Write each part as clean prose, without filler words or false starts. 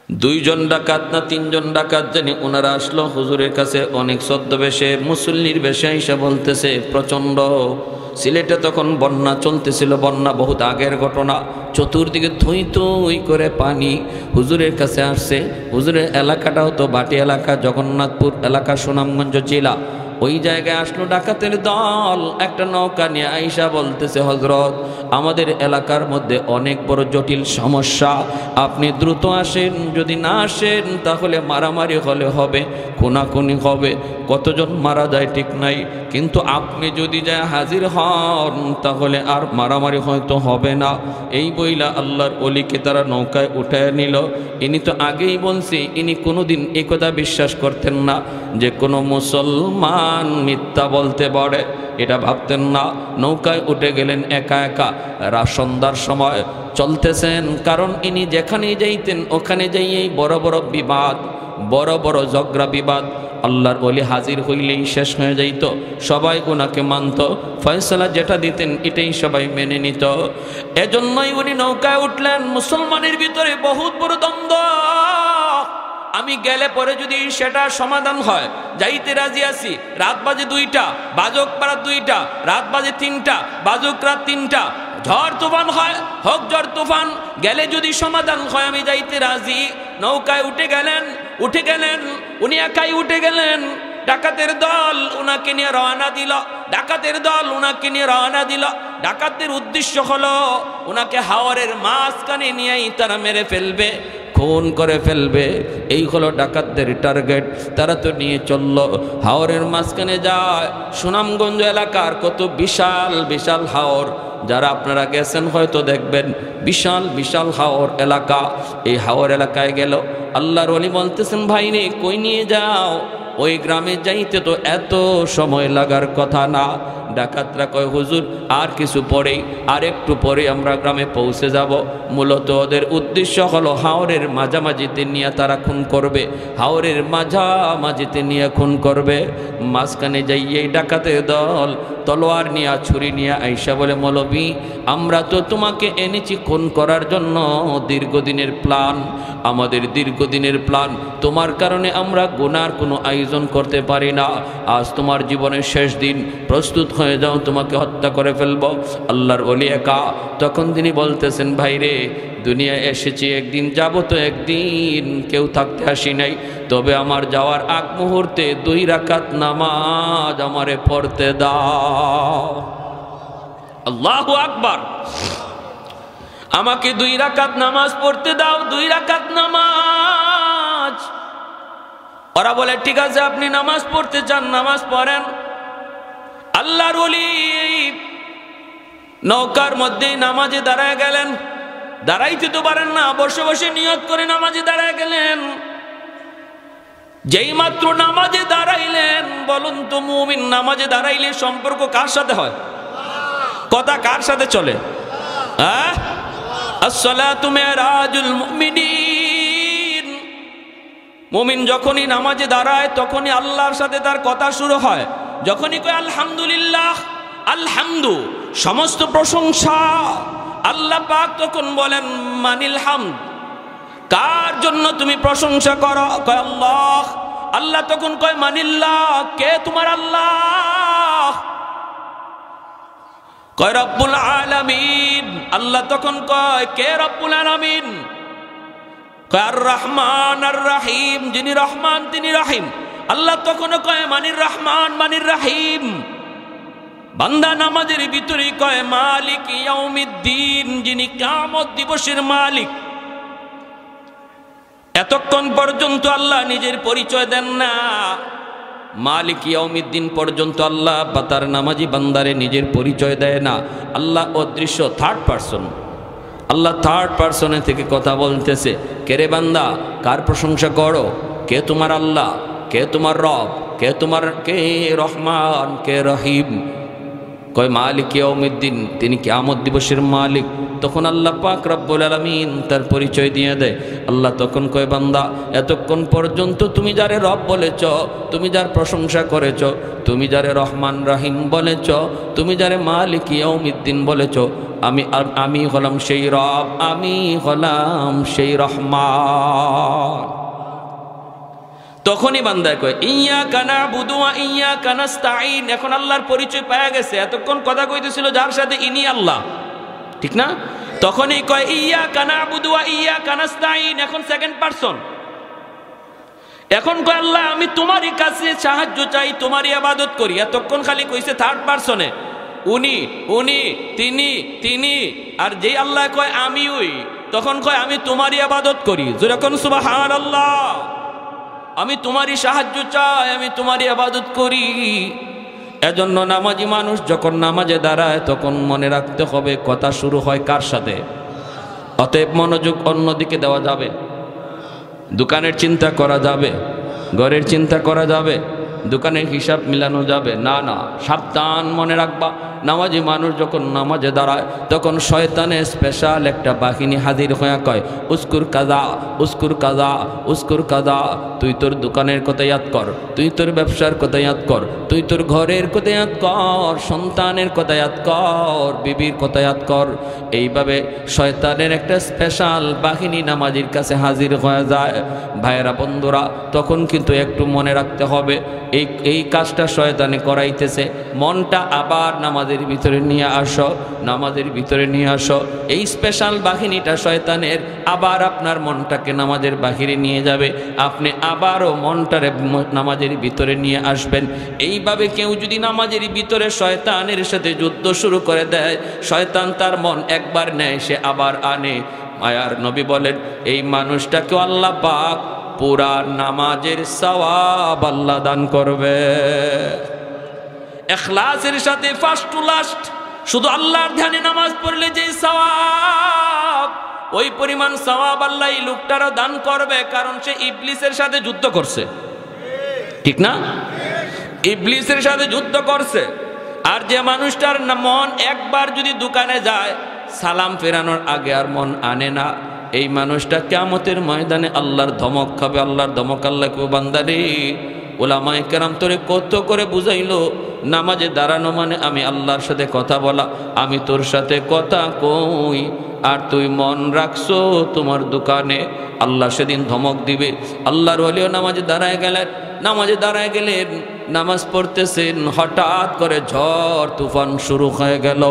দুইজন ডাকাত না তিনজন ডাকাত জানি ওনারা আসলো হুজুরের কাছে অনেক ছদ্মবেশে মুসল্লির বেশে এসে বলতেছে প্রচণ্ড সিলেটে তখন বন্যা চলতেছিল, বন্যা বহুত আগের ঘটনা, চতুর্দিকে থুই থুই করে পানি। হুজুরের কাছে আসছে, হুজুরের এলাকাটাও তো বাটি এলাকা, জগন্নাথপুর এলাকা, সুনামগঞ্জ জেলা। ওই জায়গায় আসলো ডাকাতের দল, একটা নৌকা নিয়ে আইসা বলতেছে হজরত আমাদের এলাকার মধ্যে অনেক বড় জটিল সমস্যা, আপনি দ্রুত আসেন, যদি না আসেন তাহলে মারামারি হলে হবে, খুনাখুনি হবে, কতজন মারা যায় ঠিক নাই, কিন্তু আপনি যদি যায় হাজির হন তাহলে আর মারামারি হয়তো হবে না। এই বইলা আল্লাহর ওলিকে তারা নৌকায় উঠায় নিল। ইনি তো আগেই বলছি ইনি কোনোদিন একথা বিশ্বাস করতেন না যে কোনো মুসলমান মিথ্যা বলতে পারে, এটা ভাবতেন না। নৌকায় উঠে গেলেন একা একা, সন্ধ্যার সময় চলতেছেন, কারণ ইনি যেখানেই যাইতেন ওখানে যাইয়েই বড় বড় বিবাদ, বড় বড় ঝগড়া বিবাদ। আল্লাহর ওলি হাজির হইলেই শেষ হয়ে যাইত, সবাই ওনাকে মানত, ফয়সালা যেটা দিতেন এটাই সবাই মেনে নিত। এজন্যই উনি নৌকায় উঠলেন। মুসলমানের ভিতরে বহুত বড় দ্বন্দ্ব, আমি গেলে পরে যদি সেটা সমাধান হয় যাইতে রাজি আছি। রাত বাজে 2টা, বাজক পাড়া 2টা, রাত বাজে 3টা, বাজক রাত 3টা, ঝড় তুফান হয়, হোক ঝড় তুফান, গেলে যদি সমাধান হয় আমি যাইতে রাজি। নৌকায় উঠে গেলেন উনি একাই উঠে গেলেন। ডাকাতের দল উনাকে নিয়ে রওনা দিল, ডাকাতের দল উনাকে নিয়ে রওনা দিল। ডাকাতের উদ্দেশ্য হলো উনাকে হাওরের মাঝখানে নিয়েই তারা মেরে ফেলবে, খুন করে ফেলবে, এই হলো ডাকাতদের টার্গেট। তারা তো নিয়ে চলল, হাওরের মাঝখানে যায়। সুনামগঞ্জ এলাকার কত বিশাল বিশাল হাওর, যারা আপনারা গেছেন হয়তো দেখবেন, বিশাল বিশাল হাওর এলাকা। এই হাওর এলাকায় গেল, আল্লাহর ওলি বলতেছেন ভাই রে কই নিয়ে যাও, ওই গ্রামে যাইতে তো এত সময় লাগার কথা না। ডাকাতরা কয় হুজুর আর কিছু পরেই, আর একটু পরে আমরা গ্রামে পৌঁছে যাব। মূলত ওদের উদ্দেশ্য হলো হাওরের মাঝামাঝিতে নিয়ে তারা খুন করবে, হাওরের মাঝামাঝিতে নিয়ে খুন করবে। মাঝখানে যাইয়েই ডাকাতের দল তলোয়ার নিয়ে ছুরি নিয়ে আইসা বলে মৌলবী আমরা তো তোমাকে এনেছি খুন করার জন্য, দীর্ঘদিনের প্ল্যান, আমাদের দীর্ঘদিনের প্ল্যান, তোমার কারণে আমরা গুনার কোনো আয়োজন করতে পারি না। আজ তোমার জীবনের শেষ দিন, প্রস্তুত হয়ে যাও, তোমাকে হত্যা করে ফেলব। আল্লাহর ওলি একা। তখন তিনি বলতেছেন ভাই রে দুনিয়া এসেছি একদিন, যাব তো একদিন, কেউ থাকতে আসি নাই, তবে আমার যাওয়ার আগ মুহূর্তে 2 রাকাত নামাজ আমারে পড়তে দাও। আল্লাহু আকবার। আমাকে 2 রাকাত নামাজ পড়তে দাও, 2 রাকাত নামাজ। ওরা বলে ঠিক আছে আপনি নামাজ পড়তে চান নামাজ পড়েন। আল্লাহর ওলি নৌকার মধ্যেই নামাজে দাঁড়ায় গেলেন। দাঁড়াইতে তো পারেন না, বসে বসে নিয়ত করে নামাজে দাঁড়ায় গেলেন। যেই মাত্র নামাজে দাঁড়াইলেন, বলুন তো মুমিন নামাজে দাঁড়াইলে সম্পর্ক কার সাথে হয়? কথা কার সাথে চলে? আসসালাতু মিরাজুল মুমিনিন। মুমিন যখনই নামাজে দাঁড়ায় তখনই আল্লাহর সাথে তার কথা শুরু হয়। যখনই কয় আলহামদুলিল্লাহ, আলহামদু, সমস্ত প্রশংসা আল্লাহ পাক, তখন বলেন মানিল হামদ, কার জন্য তুমি প্রশংসা করো? কয় আল্লাহ। আল্লাহ তখন কয় মানিল্লাহ, কে তোমার আল্লাহ? কয় রব্বুল আলামিন। আল্লাহ তখন কয় কে রব্বুল আলামিন? কয় আর রহমান আর রাহিম, যিনি রহমান তিনি রাহিম। আল্লাহ তখন কয় মানির রহমান মানির রাহিম। বান্দা নামাজের ভিতরে কয় মালিক ইয়াউমিদ্দিন, যিনি কিয়ামত দিবসের মালিক। এতক্ষণ পর্যন্ত আল্লাহ নিজের পরিচয় দেন না। মালিক ইয়াউমিদ্দিন পর্যন্ত আল্লাহ বা তার নামাজি বান্দারে নিজের পরিচয় দেয় না। আল্লাহ অদৃশ্য, থার্ড পারসন। আল্লাহ থার্ড পারসনে থেকে কথা বলতেছে, কে রে বান্দা কার প্রশংসা করো? কে তোমার আল্লাহ? কে তোমার রব? কে তোমার, কে রহমান, কে রহিম? কয় মালিক ইয়াউমিদ্দিন, তিনি কিয়ামত দিবসের মালিক। তখন আল্লাহ পাক রব্বুল আলামিন তার পরিচয় দিয়ে দেয়। আল্লাহ তখন কয় বান্দা, এতক্ষণ পর্যন্ত তুমি যারে রব বলেছ, তুমি যার প্রশংসা করেছ, তুমি যারে রহমান রাহিম বলেছ, তুমি যারে মালিক ইয়াউমিদ্দিন বলেছ, আমি হলাম সেই রব, আমি হলাম সেই রহমান। তখনই বান্দায় কয় ইয়্যাকা না'বুদু ওয়া ইয়্যাকা নাস্তাঈন। এখন আল্লাহর পরিচয় পাওয়া গেছে। এতক্ষণ কথা কইতেছিল যার সাথে, ইনি আল্লাহ, ঠিক না? তখনই কয় ইয়্যাকা না'বুদু ওয়া ইয়্যাকা নাস্তাঈন। এখন সেকেন্ড পারসন। এখন কয় আল্লাহ, আমি তোমারই কাছে সাহায্য চাই, তোমারই ইবাদত করি। এতক্ষণ খালি কইছে থার্ড পারসনে, উনি, উনি, তিনি, তিনি। আর যেই আল্লাহ কয় আমি ওই, তখন কয় আমি তোমারই ইবাদত করি। যেরকম সুবহানাল্লাহ, আমি তোমারই সাহায্য চাই, আমি তোমারই ইবাদত করি। এজন্য নামাজি মানুষ যখন নামাজে দাঁড়ায় তখন মনে রাখতে হবে কথা শুরু হয় কার সাথে। অতএব মনোযোগ অন্যদিকে দেওয়া যাবে। দোকানের চিন্তা করা যাবে, ঘরের চিন্তা করা যাবে, দোকানের হিসাব মিলানো যাবে না, না। সাবধান, মনে রাখবা, নামাজি মানুষ যখন নামাজে দাঁড়ায় তখন শয়তানের স্পেশাল একটা বাহিনী হাজির হয়ে কয় উস্কুর কাজা, উস্কুর কাজা, উস্কুর কাজা। তুই তোর দোকানের কথা ইয়াদ কর, তুই তোর ব্যবসার কথা ইয়াদ কর, তুই তোর ঘরের কথা ইয়াদ কর, সন্তানের কথা ইয়াদ কর, বিবির কথা ইয়াদ কর। এইভাবে শয়তানের একটা স্পেশাল বাহিনী নামাজির কাছে হাজির হয়ে যায়। ভাইয়েরা, বন্ধুরা, তখন কিন্তু একটু মনে রাখতে হবে এই কাজটা শয়তানে করাইতেছে। মনটা আবার নামাজের ভিতরে নিয়ে আসো, নামাজের ভিতরে নিয়ে আসো। এই স্পেশাল বাহিনীটা শয়তানের আবার আপনার মনটাকে নামাজের বাহিরে নিয়ে যাবে, আপনি আবারও মনটারে নামাজের ভিতরে নিয়ে আসবেন। এইভাবে কেউ যদি নামাজের ভিতরে শয়তানের সাথে যুদ্ধ শুরু করে দেয়, শয়তান তার মন একবার নেয়, সে আবার আনে। মায়ার নবী বলেন, এই মানুষটাকে আল্লাহ পাক পুরা নামাজের সওয়াব আল্লাহ দান করবে। ইখলাসের সাথে ফার্স্ট টু লাস্ট শুধু আল্লাহর ধ্যানে নামাজ পড়লে যে সওয়াব, ওই পরিমাণ সওয়াব আল্লাহ এই লোকটারও দান করবে, কারণ সে ইবলিসের সাথে যুদ্ধ করছে, ঠিক না? ইবলিসের সাথে যুদ্ধ করছে। আর যে মানুষটার মন একবার যদি দোকানে যায়, সালাম ফেরানোর আগে আর মন আনে না, এই মানুষটা কিয়ামতের ময়দানে আল্লাহর ধমক খাবে। আল্লাহর ধমক আল্লাহ কো বান্দারে, ওলামায়ে কেরাম তোরে কত করে বুঝাইলো, নামাজে দাঁড়ানো মানে আমি আল্লাহর সাথে কথা বলা। আমি তোর সাথে কথা কই আর তুই মন রাখছো তোমার দোকানে, আল্লাহ সেদিন ধমক দিবে। আল্লাহর ওলিও নামাজে দাঁড়ায় গেলেন, নামাজে দাঁড়ায় গেলেন, নামাজ পড়তেছেন, হঠাৎ করে ঝড় তুফান শুরু হয়ে গেল,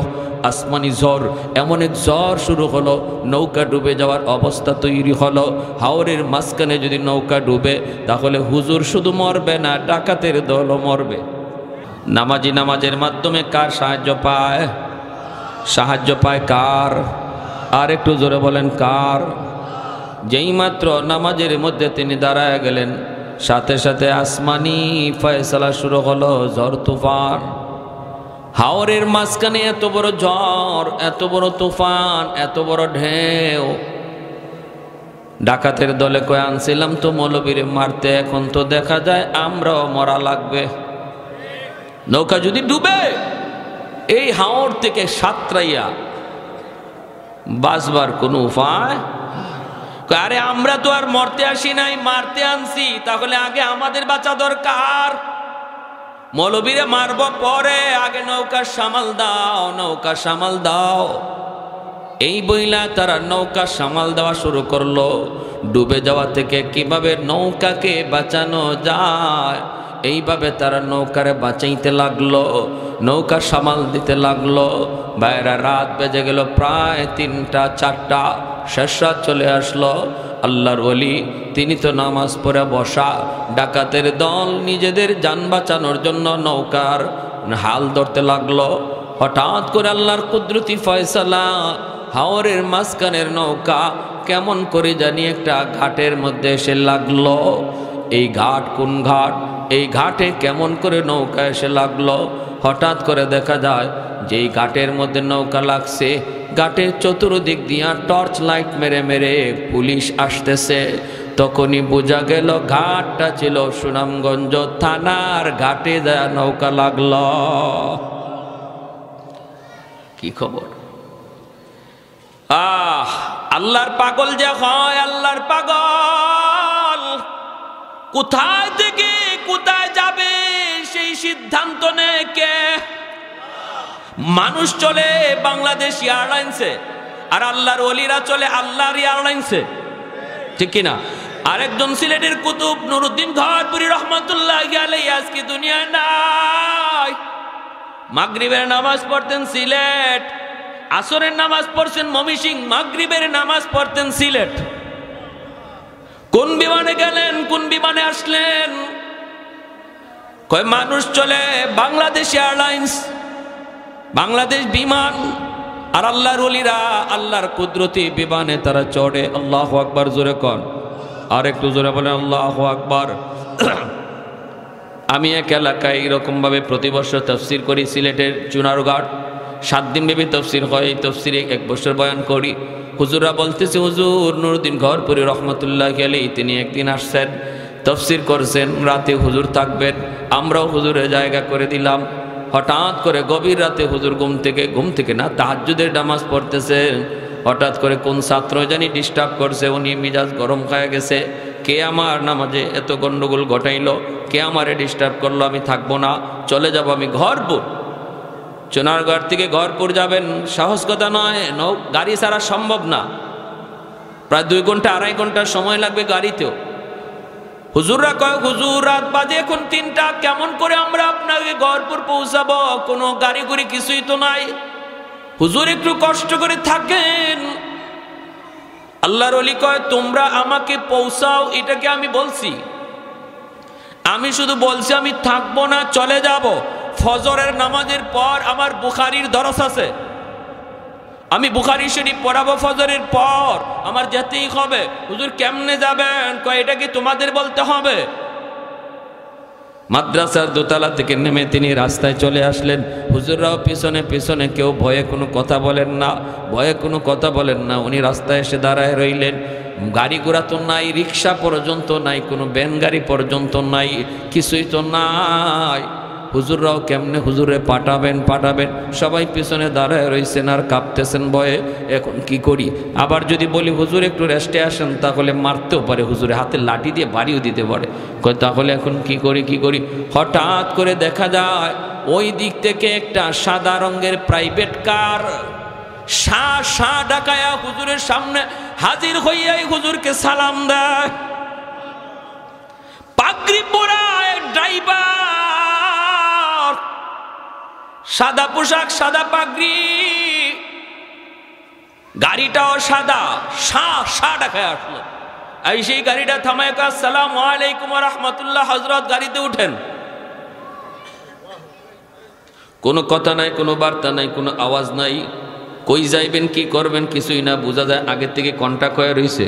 আসমানি ঝড়। এমন এক ঝড় শুরু হলো, নৌকা ডুবে যাওয়ার অবস্থা তৈরি হলো। হাওরের মাঝখানে যদি নৌকা ডুবে, তাহলে হুজুর শুধু মরবে না, ডাকাতের দলও মরবে। নামাজি নামাজের মাধ্যমে কার সাহায্য পায়? সাহায্য পায় কার? আর একটু জোরে বলেন, কার? যেই মাত্র নামাজের মধ্যে তিনি দাঁড়ায় গেলেন, সাথে সাথে আসমানি ফয়সালা শুরু হলো, ঝড় তুফান। হাওরের মাঝখানে এত বড় ঝড়, এত বড় তুফান, এত বড় ঢেউ। ডাকাতের দলে কয়ে আনছিলাম তো মৌলবীরে মারতে, এখন তো দেখা যায় আমরাও মরা লাগবে। নৌকা যদি ডুবে, এই হাওর থেকে সাতরাইয়া বাঁচবার কোনো উপায়? আরে আমরা তো আর মরতে আসি নাই, মারতে আনছি, তাহলে আগে আমাদের বাঁচা দরকার। মৌলবীরে মারব পরে, আগে নৌকা সামাল দাও, নৌকা সামাল দাও। এই বইলা তারা নৌকা সামাল দেওয়া শুরু করলো। ডুবে যাওয়া থেকে কিভাবে নৌকাকে বাঁচানো যায়, এইভাবে তারা নৌকারে বাঁচাইতে লাগলো, নৌকা সামাল দিতে লাগলো। বাইরা রাত বেজে গেল প্রায় 3টা 4টা, শেষ রাত চলে আসলো। আল্লাহর ওলি তিনি তো নামাজ পড়ে বসা, ডাকাতের দল নিজেদের যান বাঁচানোর জন্য নৌকার হাল ধরতে লাগলো। হঠাৎ করে আল্লাহর কুদরতি ফয়সালা, হাওরের মাঝখানের নৌকা কেমন করে জানি একটা ঘাটের মধ্যে এসে লাগলো। এই ঘাট কোন ঘাট? এই ঘাটে কেমন করে নৌকা এসে লাগলো? হঠাৎ করে দেখা যায় যেই ঘাটের মধ্যে নৌকা লাগছে, ঘাটের চতুর্দিক দিয়া টর্চ লাইট মেরে মেরে পুলিশ আসতেছে। তখনই বোঝা গেল ঘাটটা ছিল সুনামগঞ্জ থানার ঘাটে যায় নৌকা লাগলো। কি খবর? আল্লাহর পাগল যে হয়, আল্লাহর পাগল কোথায় থেকে কোথায় যাবে সেই সিদ্ধান্ত নেয় কে? মানুষ চলে বাংলাদেশ এয়ারলাইন্সে, আর আল্লাহর ওলিরা চলে আল্লাহর এয়ারলাইন্সে, ঠিক কিনা? আরেকজন সিলেটের কুতুব নুরুদ্দিন ঘরপুরি রহমাতুল্লাহি আলাইহি আজকে দুনিয়ায় নাই। মাগরিবের নামাজ পড়তেন সিলেট, আসরের নামাজ পড়ছেন ময়মনসিংহ, মাগরিবের নামাজ পড়তেন সিলেট। কোন বিমানে গেলেন, কোন বিমানে আসলেন? কয় মানুষ চলে বাংলাদেশ এয়ারলাইন্স, বাংলাদেশ বিমান, আর আল্লাহর ওলিরা আল্লাহর কুদরতি বিমানে তারা চড়ে। আল্লাহু আকবার, জোরে কর, আর একটু জোরে বলেন আল্লাহু আকবার। আমি এক এলাকায় এরকম ভাবে প্রতি বছর তফসির করি, সিলেটের চুনারঘাট 7 দিন ব্যাপী তফসির হয়। এই তফসিরে 1 বছর বয়ান করি। হুজুররা বলতেছে, হুজুর নুরুদ্দিন ঘরপুরি রহমতুল্লাহি আলাইহি তিনি একদিন আসছেন, তফসির করছেন, রাতে হুজুর থাকবেন, আমরাও হুজুরের জায়গা করে দিলাম। হঠাৎ করে গভীর রাতে হুজুর ঘুম থেকে না, তাহাজ্জুদের নামাজ পড়তেছেন। হঠাৎ করে কোন ছাত্র জানি ডিস্টার্ব করছে, উনি মিজাজ গরম খায় গেছে। কে আমার নামাজে এত গন্ডগোল ঘটাইলো, কে আমারে ডিস্টার্ব করলো, আমি থাকবো না, চলে যাব আমি ঘরপুর। চুনারঘাট থেকে ঘরপুর যাবেন সাহস কথা নয়, গাড়ি ছাড়া সম্ভব না, প্রায় 2 ঘন্টা 2.5 ঘন্টা সময় লাগবে গাড়িতেও। হুজুররা কয়, হুজুর রাত বাজে এখন 3টা, কেমন করে আমরা আপনাকে ঘরপুর পৌঁছাবো? কোনো গাড়ি গুড়ি কিছুই তো নাই। হুজুর একটু কষ্ট করে থাকেন। আল্লাহর ওলি কয়, তোমরা আমাকে পৌঁছাও এটাকে আমি বলছি? আমি শুধু বলছি আমি থাকবো না, চলে যাব। ফজরের নামাজের পর আমার বুখারীর দরস আছে, আমি বুখারী শরীফ পড়াবো ফজরের পর, আমার যেতেই হবে। হুজুর কেমনে যাবেন? কয়, এটা কি তোমাদের বলতে হবে? মাদ্রাসার দোতলা থেকে নেমে তিনি রাস্তায় চলে আসলেন। হুজুররাও পিছনে পিছনে, কেউ ভয়ে কোনো কথা বলেন না, ভয়ে কোনো কথা বলেন না। উনি রাস্তায় এসে দাঁড়ায় রইলেন। গাড়ি ঘোড়া তো নাই, রিক্সা পর্যন্ত নাই, কোনো ভ্যান গাড়ি পর্যন্ত নাই, কিছুই তো নাই। হুজুররাও কেমনে হুজুরে পাঠাবেন, সবাই পিছনে দাঁড়ায় রইছেন আর কাঁপতেছেন ভয়ে। এখন কি করি? আবার যদি বলি হুজুর একটু রেস্টে আসেন, তাহলে মারতেও পারে, হুজুরে হাতে লাঠি দিয়ে বাড়িও দিতে পারে। কয় তাহলে এখন কি করি? হঠাৎ করে দেখা যায় ওই দিক থেকে একটা সাদা রঙের প্রাইভেট কার শা ডাকায়া হুজুরের সামনে হাজির হইয়াই হুজুরকে সালাম দেয়। পাগড়ি পরা ড্রাইভার, সাদা পোশাক, সাদা পাগড়ি, গাড়িটাও সাদা, শা ডাকায় আসলো। এই সেই গাড়িটা থামায়, আসসালামু আলাইকুম ওয়া রাহমাতুল্লাহ, হযরত গাড়িতে উঠেন। কোনো কথা নাই, কোনো বার্তা নাই, কোনো আওয়াজ নাই। কই যাইবেন, কি করবেন কিছুই না, বোঝা যায় আগের থেকে কন্টাক্ট হয়ে রয়েছে।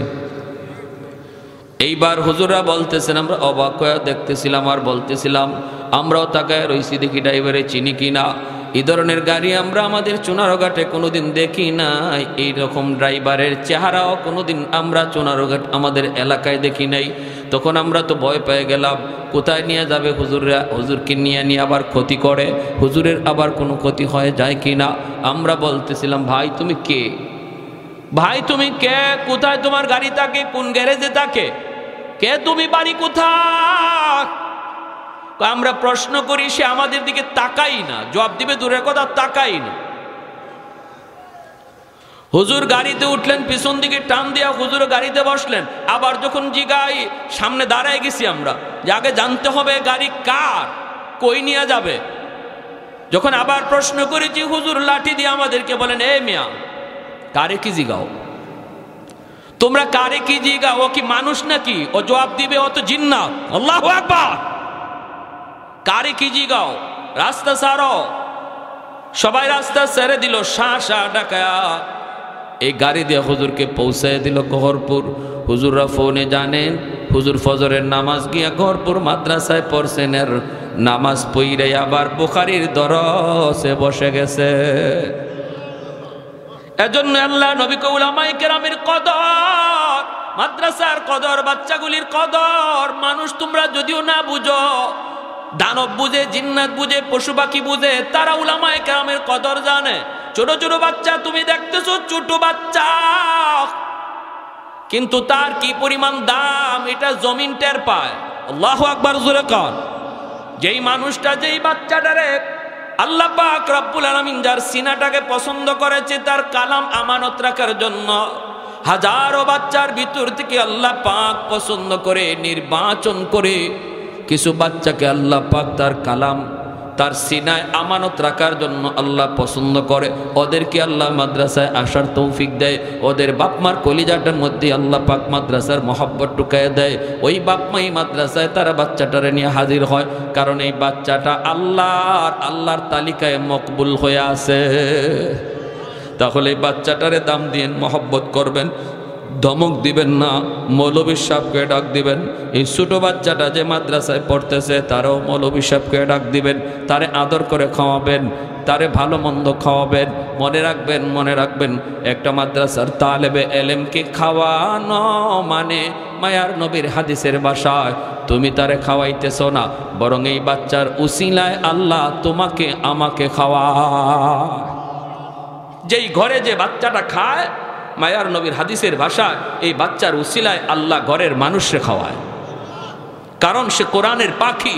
এইবার হুজুররা বলতেছেন, আমরা অবাক হয়ে দেখতেছিলাম আর বলতেছিলাম, আমরাও তাকায় রইছি, দেখি ড্রাইভারে চিনি কিনা। এই ধরনের গাড়ি আমরা আমাদের চুনারঘাটে কোনোদিন দেখি নাই, এইরকম ড্রাইভারের চেহারাও কোনোদিন আমরা চুনারঘাট আমাদের এলাকায় দেখি নাই। তখন আমরা তো ভয় পেয়ে গেলাম, কোথায় নিয়ে যাবে হুজুররা, হুজুরকে নিয়ে আবার ক্ষতি করে, হুজুরের আবার কোনো ক্ষতি হয়ে যায় কি না। আমরা বলতেছিলাম, ভাই তুমি কে? ভাই তুমি কে? কোথায় তোমার গাড়ি থাকে? কোন গ্যারেজে থাকে? কে তুমি? বাড়ি কোথায়? আমরা প্রশ্ন করি, সে আমাদের দিকে তাকাই না, জবাব দিবে দূরের কথা, তাকাই না। হুজুর গাড়িতে উঠলেন, পিছন দিকে টান দিয়া হুজুর গাড়িতে বসলেন। আবার যখন জিগাই, সামনে দাঁড়ায় গেছি আমরা, যে আগে জানতে হবে গাড়ি কার, কই নিয়ে যাবে। যখন আবার প্রশ্ন করেছি, হুজুর লাঠি দিয়ে আমাদেরকে বলেন, এ মিয়া, কারে কি জিগাও? তোমরা কারে কি জিগাও? ও কি মানুষ নাকি? ও জবাব দিবে, ও তো জিন্নাত। আল্লাহু আকবার। কারে কি জিগাও? রাস্তা ছাড়ো। সবাই রাস্তা ছেড়ে দিল, শা ডাকায়া এই গাড়ি দিয়ে হুজুরকে পৌঁছায় দিল ঘরপুর। হুজুররা ফোনে জানেন হুজুর ফজরের নামাজ গিয়া ঘরপুর মাদ্রাসায় পড়ছেন, এর নামাজ পইরে আবার বুখারীর দরসে বসে গেছে। এজন্য আল্লাহ নবী কে উলামায়ে কেরামের কদর, মাদ্রাসার কদর, বাচ্চাগুলির কদর। মানুষ তোমরা যদিও না বুঝো, দানব বুঝে, জিন্নাত বুঝে, পশু পাখি বুঝে, তারা উলামায়ে কেরামের কদর জানে। ছোট ছোট বাচ্চা তুমি দেখতেছো, ছোট বাচ্চা, কিন্তু তার কি পরিমাণ দাম এটা জমিন টের পায়। আল্লাহু আকবার জোরে কর। যেই মানুষটা, যেই বাচ্চাটারে আল্লাহ পাক রব্বুল আলামিন যার সিনাটাকে পছন্দ করেছে তার কালাম আমানত রাখার জন্য, হাজারো বাচ্চার ভিতর থেকে আল্লাহ পাক পছন্দ করে নির্বাচন করে কিছু বাচ্চাকে আল্লাহ পাক তার কালাম, তার সিনায় আমানত রাখার জন্য আল্লাহ পছন্দ করে। ওদেরকে আল্লাহ মাদ্রাসায় আসার তৌফিক দেয়। ওদের বাপমার কলিজাটার মধ্যে আল্লাহ পাক মাদ্রাসার মহব্বত ঢুকায় দেয়। ওই বাপমাই মাদ্রাসায় তারা বাচ্চাটারে নিয়ে হাজির হয়, কারণ এই বাচ্চাটা আল্লাহর তালিকায় মকবুল হয়ে আছে। তাহলে এই বাচ্চাটারে দাম দিয়ে মহব্বত করবেন, ধমক দিবেন না, মৌলবী সাহেবকে ডাক দিবেন। এই ছোট বাচ্চাটা যে মাদ্রাসায় পড়তেছে তারও মৌলবী সাহেবকে ডাক দিবেন, তারে আদর করে খাওয়াবেন, তারে ভালো মন্দ খাওয়াবেন। মনে রাখবেন একটা মাদ্রাসার তালেবে এলেমকে খাওয়ানো মানে মায়ার নবীর হাদিসের ভাষায় তুমি তারে খাওয়াইতেছ না, বরং এই বাচ্চার উসিলায় আল্লাহ তোমাকে আমাকে খাওয়ায়। যেই ঘরে যে বাচ্চাটা খায়, মায়ার নবীর হাদিসের ভাষায় এই বাচ্চার উসিলায় আল্লাহ ঘরের মানুষকে খাওয়ায়, কারণ সে কোরআনের পাখি,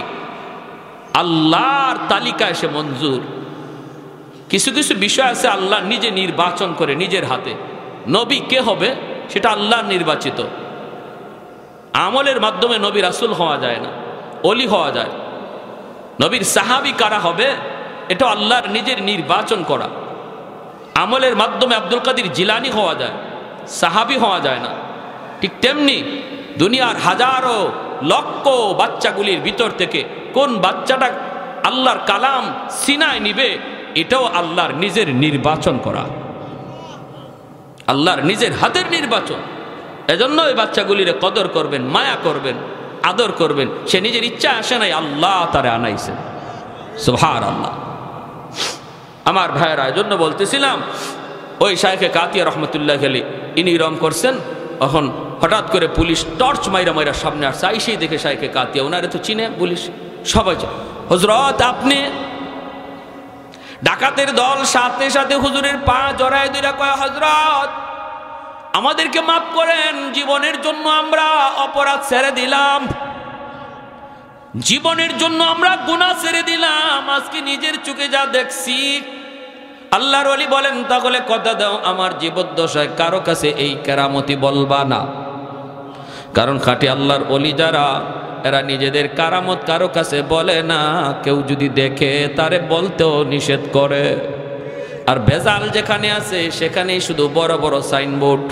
আল্লাহর তালিকায় সে মঞ্জুর। কিছু কিছু বিষয় আছে আল্লাহ নিজে নির্বাচন করে নিজের হাতে। নবী কে হবে সেটা আল্লাহর নির্বাচিত। আমলের মাধ্যমে নবী রাসূল হওয়া যায় না, ওলি হওয়া যায়। নবীর সাহাবী কারা হবে এটা আল্লাহর নিজের নির্বাচন করা। আমলের মাধ্যমে আব্দুল কাদের জিলানী হওয়া যায়, সাহাবী হওয়া যায় না। ঠিক তেমনি দুনিয়ার হাজারো লক্ষ বাচ্চাগুলির ভিতর থেকে কোন বাচ্চাটা আল্লাহর কালাম সিনায় নিবে এটাও আল্লাহর নিজের নির্বাচন করা, আল্লাহর নিজের হাতের নির্বাচন। এজন্য এই বাচ্চাগুলিরে কদর করবেন, মায়া করবেন, আদর করবেন। সে নিজের ইচ্ছা আসে নাই, আল্লাহ তারে আনাইছেন। সুবহানাল্লাহ। আমার ভাইয়েরা, এজন্য বলতেছিলাম ওই শাইখে কাতিয়া রহমতুল্লাহ আলাইহি ইনি রং করছেন, এখন হঠাৎ করে পুলিশ টর্চ মাইরা সামনে আসছে। আইসেই দেখে শাইখে কাতিয়া, ওনারে তো চিনে পুলিশ, সবাই হযরত আপনি ডাকাতের দল, সাথে সাথে হুজুরের পা জড়ায় দিরা কয়, হযরত আমাদেরকে মাফ করেন, জীবনের জন্য আমরা অপরাধ ছেড়ে দিলাম, জীবনের জন্য আমরা গুনাহ ছেড়ে দিলাম, আজকে নিজের চোখে যা দেখছি। আল্লাহর ওলি বলেন, তাহলে কথা দাও আমার জীবদ্দশায় কারো কাছে এই কেরামতি বলবা না। কারণ খাঁটি আল্লাহর ওলি যারা, এরা নিজেদের কারামত কারো কাছে বলে না। কেউ যদি দেখে তারে বলতেও নিষেধ করে। আর ভেজাল যেখানে আছে সেখানেই শুধু বড় বড় সাইনবোর্ড,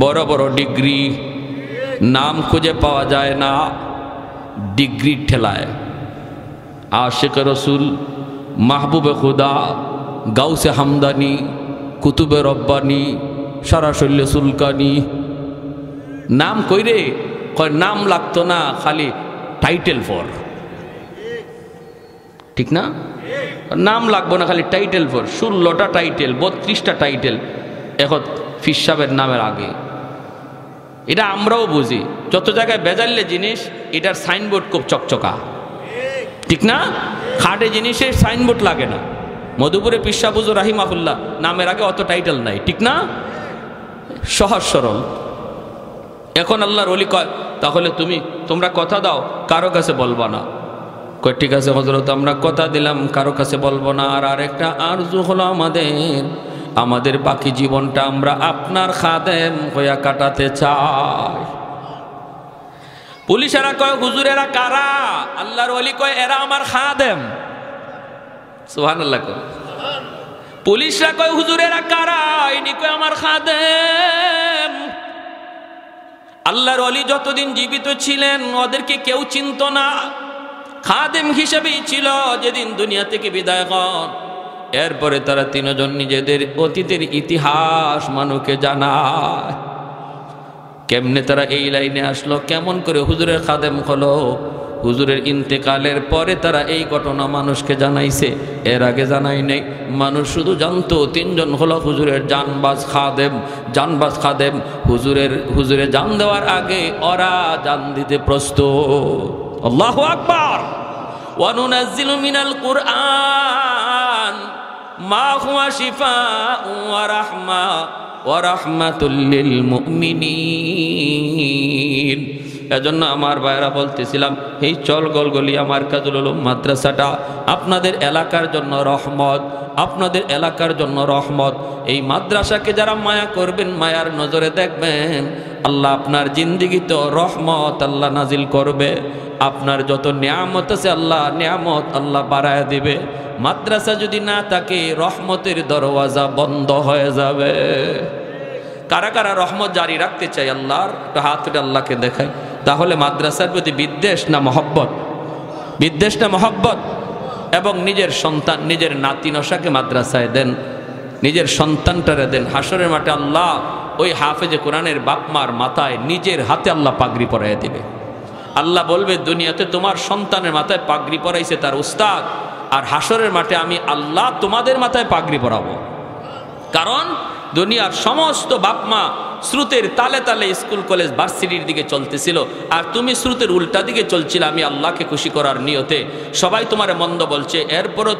বড় বড় ডিগ্রি, নাম খুঁজে পাওয়া যায় না ডিগ্রির ঠেলায়। আশিক রসুল, মাহবুবে খুদা, গাউসে হামদানি, কুতুবে রব্বানি, সারা শৈল্য সুলকানি, নাম কইরে কয় নাম লাগতো না, খালি টাইটেল ফর। ঠিক না? নাম লাগবো না, খালি টাইটেল ফর। 16টা টাইটেল, 32টা টাইটেল এখন ফিসাবের নামের আগে। এটা আমরাও বুঝি, যত জায়গায় বেজাল্লে জিনিস এটার সাইনবোর্ড খুব চকচকা। ঠিক না? খাটে জিনিসের সাইনবোর্ড লাগে না। মধুপুরে পিসা বুজুর রাহিমাহুল্লাহ নামের আগে অত টাইটেল নাই। ঠিক না? সহজ সরল। এখন আল্লাহর ওলি কয়, তাহলে তোমরা কথা দাও কারো কাছে বলবা না। কয় ঠিক আছে হযরত, আমরা কথা দিলাম কারো কাছে বলবো না। আর আরেকটা আরজু হলো আমাদের বাকি জীবনটা আমরা আপনার খাদেম হইয়া কাটাতে চাই। পুলিশেরা কয়, হুজুরেরা কারা? আল্লাহর ওলি কয়, এরা আমার খাদেম। সুবহানাল্লাহ। পুলিশরা কয়, হুজুরেরা কারা? ইনি কয়, আমার খাদেম। আল্লাহর ওলি যতদিন জীবিত ছিলেন ওদেরকে কেউ চিনত না, খাদেম হিসেবেই ছিল। যেদিন দুনিয়া থেকে বিদায় হন, এরপরে তারা তিনজন নিজেদের অতীতের ইতিহাস মানুষকে জানায়। কেমনে তারা এই লাইনে আসলো, কেমন করে হুজুরের খাদেম হলো, হুজুরের ইন্তেকালের পরে তারা এই ঘটনা মানুষকে জানাইছে। এর আগে জানাই নাই। মানুষ শুধু জানতো তিনজন হলো হুজুরের জানবাজ খাদেম। হুজুরে জান দেওয়ার আগে ওরা জান দিতে প্রস্তুত। আল্লাহু আকবার। ওয়া নুনাজ্জিলু মিনাল কুরআন মা হুয়া শিফাউ ওয়া রাহমা ওয়া রাহমাতুল লিল মুমিনিন। এজন্য আমার ভাইরা বলতেছিলাম, এই চল গলগলিয়া মার্কাজুল উলুম মাদ্রাসাটা আপনাদের এলাকার জন্য রহমত, আপনাদের এলাকার জন্য রহমত। এই মাদ্রাসাকে যারা মায়া করবেন, মায়ার নজরে দেখবেন, আল্লাহ আপনার জিন্দিগিতে রহমত আল্লাহ নাজিল করবে। আপনার যত নিয়ামত আছে আল্লাহ নিয়ামত আল্লাহ বাড়ায় দিবে। মাদ্রাসা যদি না থাকে রহমতের দরওয়াজা বন্ধ হয়ে যাবে। কারা কারা রহমত জারি রাখতে চাই আল্লাহর, একটু হাত উঠে আল্লাহকে দেখায়। তাহলে মাদ্রাসার প্রতি বিদ্বেষ না মহব্বত? বিদ্বেষ না মহব্বত? এবং নিজের সন্তান, নিজের নাতি নশাকে মাদ্রাসায় দেন, নিজের সন্তানটারে দেন। হাসরের মাঠে আল্লাহ ওই হাফেজে কোরআনের বাপমার মাথায় নিজের হাতে আল্লাহ পাগড়ি পরাইয়া দিবে। আল্লাহ বলবে, দুনিয়াতে তোমার সন্তানের মাথায় পাগড়ি পরাইছে তার উস্তাদ, আর হাসরের মাঠে আমি আল্লাহ তোমাদের মাথায় পাগড়ি পরাবো। কারণ দুনিয়ার সমস্ত বাপমা স্রোতের তালে তালে স্কুল কলেজ ভার্সিটির দিকে চলতেছিল, আর তুমি স্রোতের উল্টা দিকে চলছিলে আমি আল্লাহকে খুশি করার নিয়তে। সবাই তোমার মন্দ বলছে, এরপরও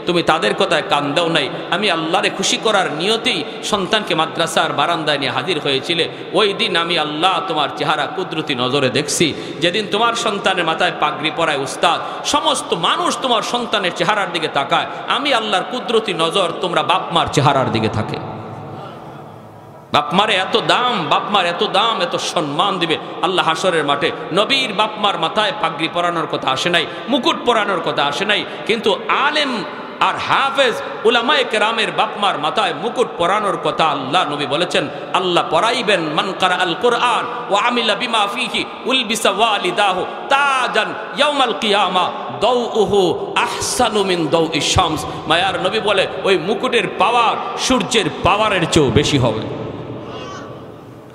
তুমি তাদের কথায় কান দাও নাই। আমি আল্লাহরে খুশি করার নিয়তেই সন্তানকে মাদ্রাসার বারান্দায় নিয়ে হাজির হয়েছিলে। ওই দিন আমি আল্লাহ তোমার চেহারা কুদরতি নজরে দেখছি। যেদিন তোমার সন্তানের মাথায় পাগড়ি পরায় উস্তাদ, সমস্ত মানুষ তোমার সন্তানের চেহারার দিকে তাকায়, আমি আল্লাহর কুদরতি নজর তোমরা বাপমার চেহারার দিকে থাকে। বাপমারে এত দাম, বাপমার এত দাম, এত সম্মান দিবে আল্লাহ হাসরের মাঠে। নবীর বাপমার মাথায় পাগড়ি পরানোর কথা আসে নাই, মুকুট পরানোর কথা আসে নাই, কিন্তু আলেম আর হাফেজ উলামায়ে কেরামের বাপমার মাথায় মুকুট পরানোর কথা আল্লাহ নবী বলেছেন। আল্লাহ পরাইবেন, মান কারা আল কোরআন ওয়া আমিলা বিমা ফিহি উলবিসা ওয়ালিদাহু তাজান ইয়াউমাল কিয়ামা দাউহু আহসানু মিন দাউইশ শামস। মায়ার নবী বলে, ওই মুকুটের পাওয়ার সূর্যের পাওয়ারের চেয়েও বেশি হবে।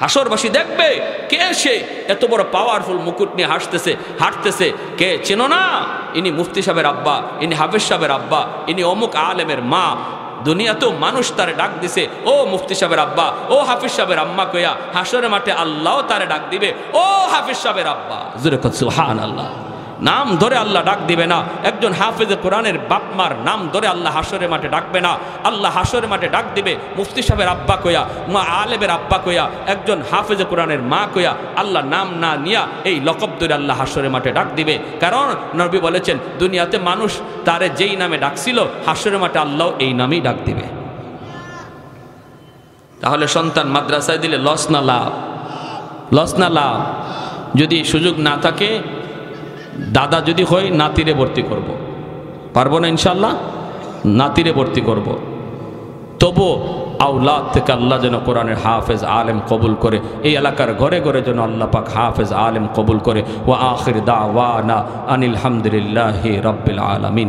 হাসরবাসী দেখবে, কে সে এত বড় পাওয়ারফুল মুকুট নিয়ে হাঁটতেছে, কে চেনো না? ইনি মুফতি সাহেবের আব্বা, ইনি হাফেজ সাহেবের আব্বা, ইনি অমুক আলেমের মা। দুনিয়াতেও মানুষ তারে ডাক দিছে, ও মুফতি সাহেবের আব্বা, ও হাফিজ সাহেবের আম্মা কইয়া। হাসরের মাঠে আল্লাহ তারে ডাক দিবে, ও হাফিজ সাহেবের আব্বা। জোরে কর সুবহানাল্লাহ। নাম ধরে আল্লাহ ডাক দিবে না। একজন হাফেজে কোরআনের বাপমার নাম ধরে আল্লাহ হাসরের মাঠে ডাকবে না। আল্লাহ হাসরের মাঠে ডাক দিবে মুফতি সাহেবের আব্বা কইয়া, মা আলেমের আব্বা কইয়া, একজন হাফেজে কোরআনের মা কইয়া। আল্লাহ নাম না নিয়া এই লকব ধরে আল্লাহ হাসরের মাঠে ডাক দিবে। কারণ নবী বলেছেন, দুনিয়াতে মানুষ তারে যেই নামে ডাকছিল, হাসরের মাঠে আল্লাহ এই নামেই ডাক দিবে। তাহলে সন্তান মাদ্রাসায় দিলে লস না লাভ? লস না লাভ? যদি সুযোগ না থাকে, দাদা যদি হয় নাতিরে ভর্তি করব, পারবো না ইনশাল্লাহ, নাতিরে ভর্তি করব। তবু আওলাদ থেকে আল্লাহ যেন কোরআনের হাফেজ আলেম কবুল করে, এই এলাকার ঘরে ঘরে যেন আল্লাহ পাক হাফেজ আলেম কবুল করে। ওয়া আখির দাওয়ানা আনিল হামদুলিল্লাহি রাব্বিল আলামিন।